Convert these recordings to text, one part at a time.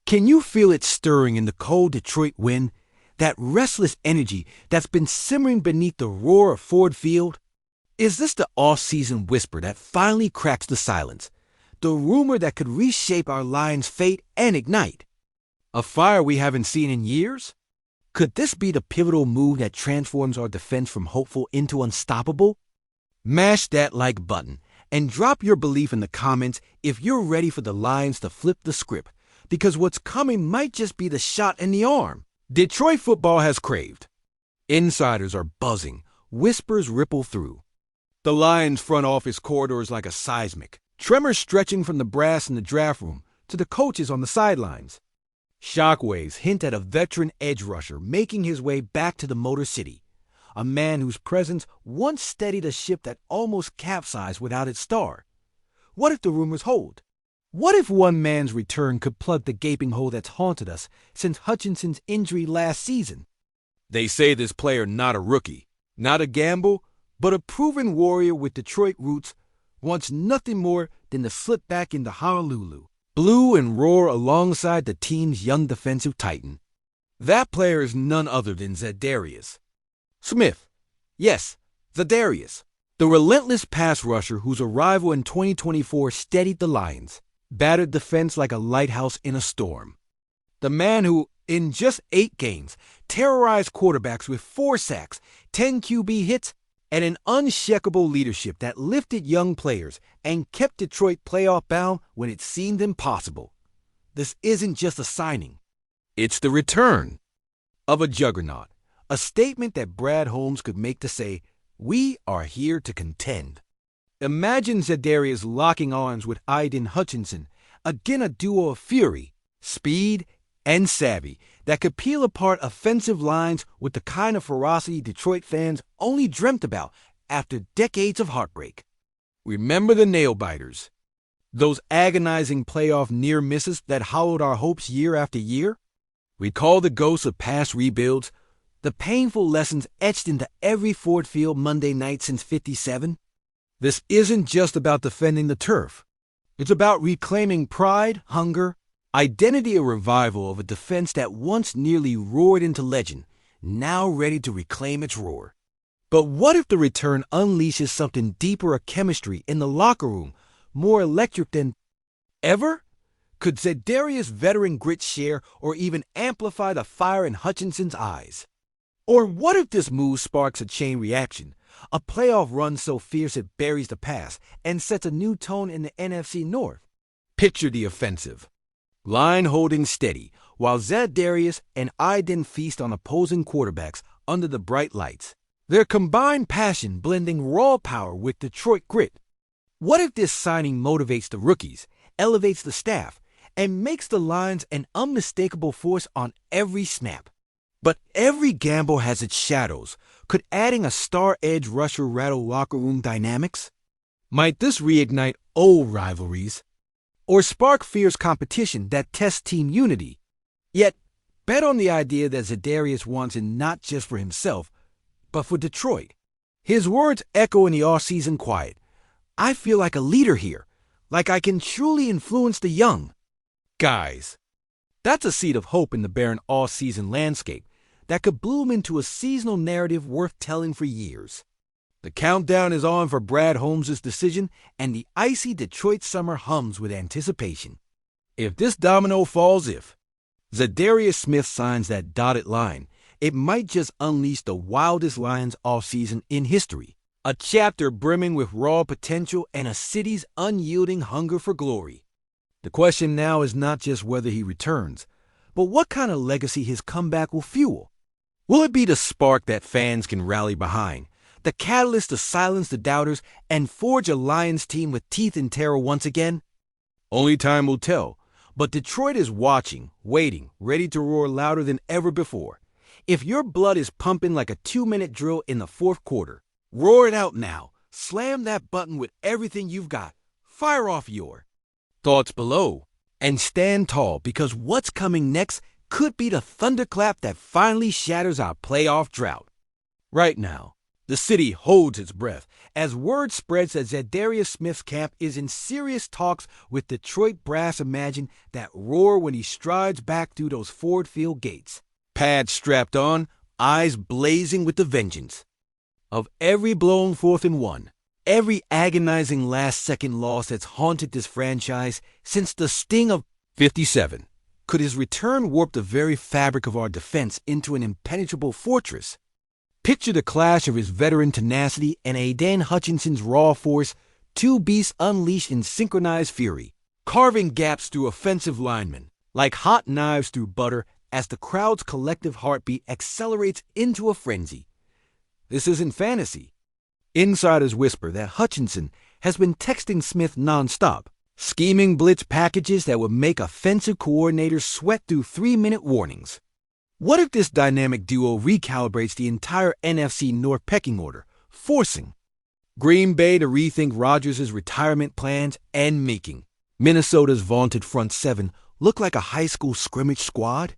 Can you feel it stirring in the cold Detroit wind? That restless energy that's been simmering beneath the roar of Ford Field? Is this the off-season whisper that finally cracks the silence? The rumor that could reshape our Lions' fate and ignite a fire we haven't seen in years? Could this be the pivotal move that transforms our defense from hopeful into unstoppable? Mash that like button and drop your belief in the comments if you're ready for the Lions to flip the script, because what's coming might just be the shot in the arm Detroit football has craved. Insiders are buzzing, whispers ripple through the Lions' front office corridors like a seismic, tremors stretching from the brass in the draft room to the coaches on the sidelines. Shockwaves hint at a veteran edge rusher making his way back to the Motor City, a man whose presence once steadied a ship that almost capsized without its star. What if the rumors hold? What if one man's return could plug the gaping hole that's haunted us since Hutchinson's injury last season? They say this player not a rookie, not a gamble, but a proven warrior with Detroit roots, wants nothing more than to slip back into Honolulu, blue and roar alongside the team's young defensive titan. That player is none other than Zadarius Smith. Yes, Zadarius, the relentless pass rusher whose arrival in 2024 steadied the Lions' battered defense like a lighthouse in a storm. The man who, in just 8 games, terrorized quarterbacks with 4 sacks, 10 QB hits, and an unshakable leadership that lifted young players and kept Detroit playoff bound when it seemed impossible. This isn't just a signing. It's the return of a juggernaut, a statement that Brad Holmes could make to say, "We are here to contend." Imagine Zadarius locking arms with Aiden Hutchinson, again a duo of fury, speed, and savvy that could peel apart offensive lines with the kind of ferocity Detroit fans only dreamt about after decades of heartbreak. Remember the nail-biters? Those agonizing playoff near misses that hollowed our hopes year after year? Recall the ghosts of past rebuilds, the painful lessons etched into every Ford Field Monday night since '57? This isn't just about defending the turf. It's about reclaiming pride, hunger, identity, a revival of a defense that once nearly roared into legend, now ready to reclaim its roar. But what if the return unleashes something deeper, a chemistry in the locker room, more electric than ever? Could Zadarius' veteran grit share or even amplify the fire in Hutchinson's eyes? Or what if this move sparks a chain reaction, a playoff run so fierce it buries the past and sets a new tone in the NFC North? Picture the offensive line holding steady while Zadarius and Aiden feast on opposing quarterbacks under the bright lights, their combined passion blending raw power with Detroit grit. What if this signing motivates the rookies, elevates the staff, and makes the Lions an unmistakable force on every snap? But every gamble has its shadows. Could adding a star edge rusher rattle locker room dynamics? Might this reignite old rivalries? Or spark fierce competition that tests team unity? Yet, bet on the idea that Zadarius wants it not just for himself, but for Detroit. His words echo in the off-season quiet. "I feel like a leader here, like I can truly influence the young." Guys, that's a seed of hope in the barren all-season landscape that could bloom into a seasonal narrative worth telling for years. The countdown is on for Brad Holmes' decision, and the icy Detroit summer hums with anticipation. If this domino falls, if Zadarius Smith signs that dotted line, it might just unleash the wildest Lions offseason in history. A chapter brimming with raw potential and a city's unyielding hunger for glory. The question now is not just whether he returns, but what kind of legacy his comeback will fuel. Will it be the spark that fans can rally behind, the catalyst to silence the doubters and forge a Lions team with teeth and terror once again? Only time will tell, but Detroit is watching, waiting, ready to roar louder than ever before. If your blood is pumping like a 2-minute drill in the fourth quarter, roar it out now. Slam that button with everything you've got. Fire off your thoughts below and stand tall, because what's coming next could be the thunderclap that finally shatters our playoff drought. Right now, The city holds its breath as word spreads that Zadarius Smith's camp is in serious talks with Detroit brass. Imagine that roar when he strides back through those Ford Field gates. Pads strapped on, eyes blazing with the vengeance of every blown 4th and 1, every agonizing last-second loss that's haunted this franchise since the sting of 57. Could his return warp the very fabric of our defense into an impenetrable fortress? Picture the clash of his veteran tenacity and Aidan Hutchinson's raw force, two beasts unleashed in synchronized fury, carving gaps through offensive linemen, like hot knives through butter as the crowd's collective heartbeat accelerates into a frenzy. This isn't fantasy. Insiders whisper that Hutchinson has been texting Smith nonstop, scheming blitz packages that would make offensive coordinators sweat through 3-minute warnings. What if this dynamic duo recalibrates the entire NFC North pecking order, forcing Green Bay to rethink Rodgers' retirement plans and making Minnesota's vaunted front seven look like a high school scrimmage squad?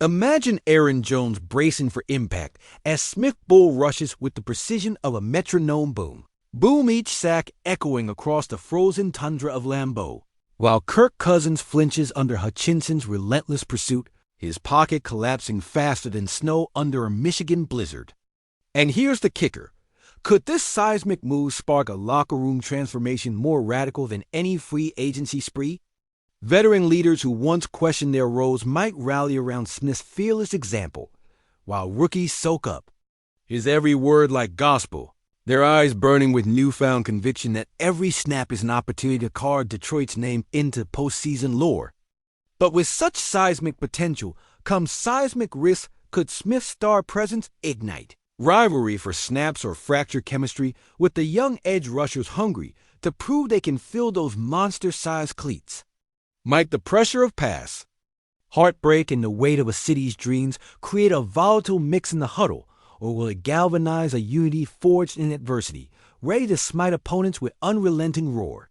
Imagine Aaron Jones bracing for impact as Smith bull rushes with the precision of a metronome boom. Boom each sack echoing across the frozen tundra of Lambeau, while Kirk Cousins flinches under Hutchinson's relentless pursuit, his pocket collapsing faster than snow under a Michigan blizzard. And here's the kicker. Could this seismic move spark a locker room transformation more radical than any free agency spree? Veteran leaders who once questioned their roles might rally around Smith's fearless example, while rookies soak up his every word like gospel, their eyes burning with newfound conviction that every snap is an opportunity to carve Detroit's name into postseason lore. But with such seismic potential comes seismic risk. Could Smith's star presence ignite rivalry for snaps or fracture chemistry with the young edge rushers hungry to prove they can fill those monster-sized cleats? Might the pressure of pass, heartbreak, and the weight of a city's dreams create a volatile mix in the huddle, or will it galvanize a unity forged in adversity, ready to smite opponents with unrelenting roar?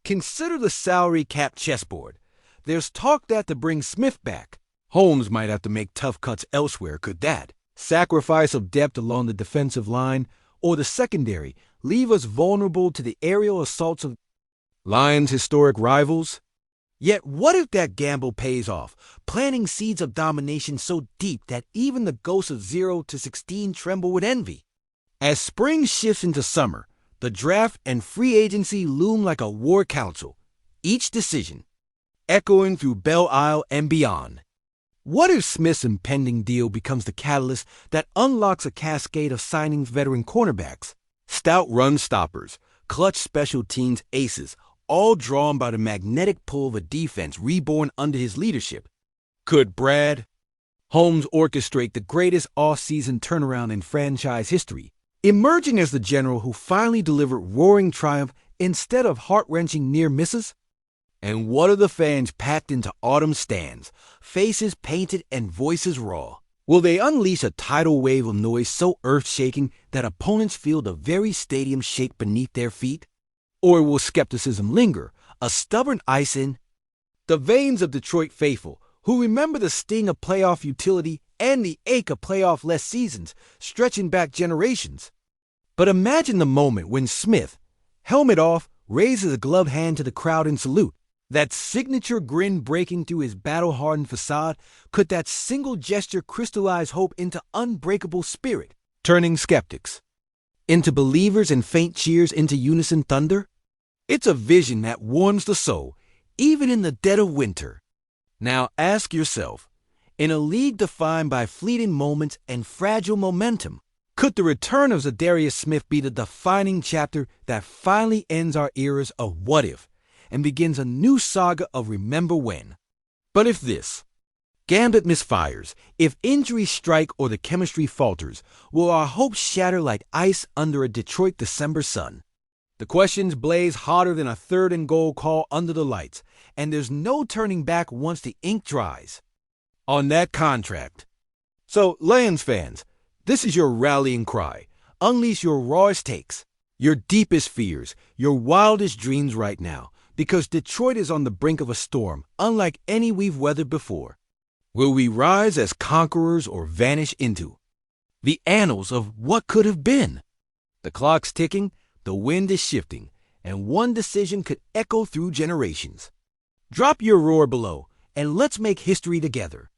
Consider the salary cap chessboard. There's talk that to bring Smith back, Holmes might have to make tough cuts elsewhere. Could that sacrifice of depth along the defensive line or the secondary leave us vulnerable to the aerial assaults of Lions' historic rivals? Yet what if that gamble pays off, planting seeds of domination so deep that even the ghosts of 0 to 16 tremble with envy? As spring shifts into summer, the draft and free agency loom like a war council, each decision echoing through Belle Isle and beyond. What if Smith's impending deal becomes the catalyst that unlocks a cascade of signings? Veteran cornerbacks, stout run stoppers, clutch special teams aces, all drawn by the magnetic pull of a defense reborn under his leadership? Could Brad Holmes orchestrate the greatest off-season turnaround in franchise history, emerging as the general who finally delivered roaring triumph instead of heart-wrenching near misses? And what of the fans packed into autumn stands, faces painted and voices raw? Will they unleash a tidal wave of noise so earth-shaking that opponents feel the very stadium shake beneath their feet? Or will skepticism linger, a stubborn ice in the veins of Detroit faithful, who remember the sting of playoff utility and the ache of playoff-less seasons, stretching back generations? But imagine the moment when Smith, helmet off, raises a gloved hand to the crowd in salute, that signature grin breaking through his battle-hardened facade. Could that single gesture crystallize hope into unbreakable spirit, turning skeptics into believers and faint cheers into unison thunder? It's a vision that warms the soul, even in the dead of winter. Now ask yourself, in a league defined by fleeting moments and fragile momentum, could the return of Zadarius Smith be the defining chapter that finally ends our eras of what if and begins a new saga of remember when? But if this gambit misfires, if injuries strike or the chemistry falters, will our hopes shatter like ice under a Detroit December sun? The questions blaze hotter than a 3rd and goal call under the lights, and there's no turning back once the ink dries on that contract. So, Lions fans, this is your rallying cry. Unleash your rawest takes, your deepest fears, your wildest dreams right now, because Detroit is on the brink of a storm unlike any we've weathered before. Will we rise as conquerors or vanish into the annals of what could have been? The clock's ticking, the wind is shifting, and one decision could echo through generations. Drop your roar below, and let's make history together.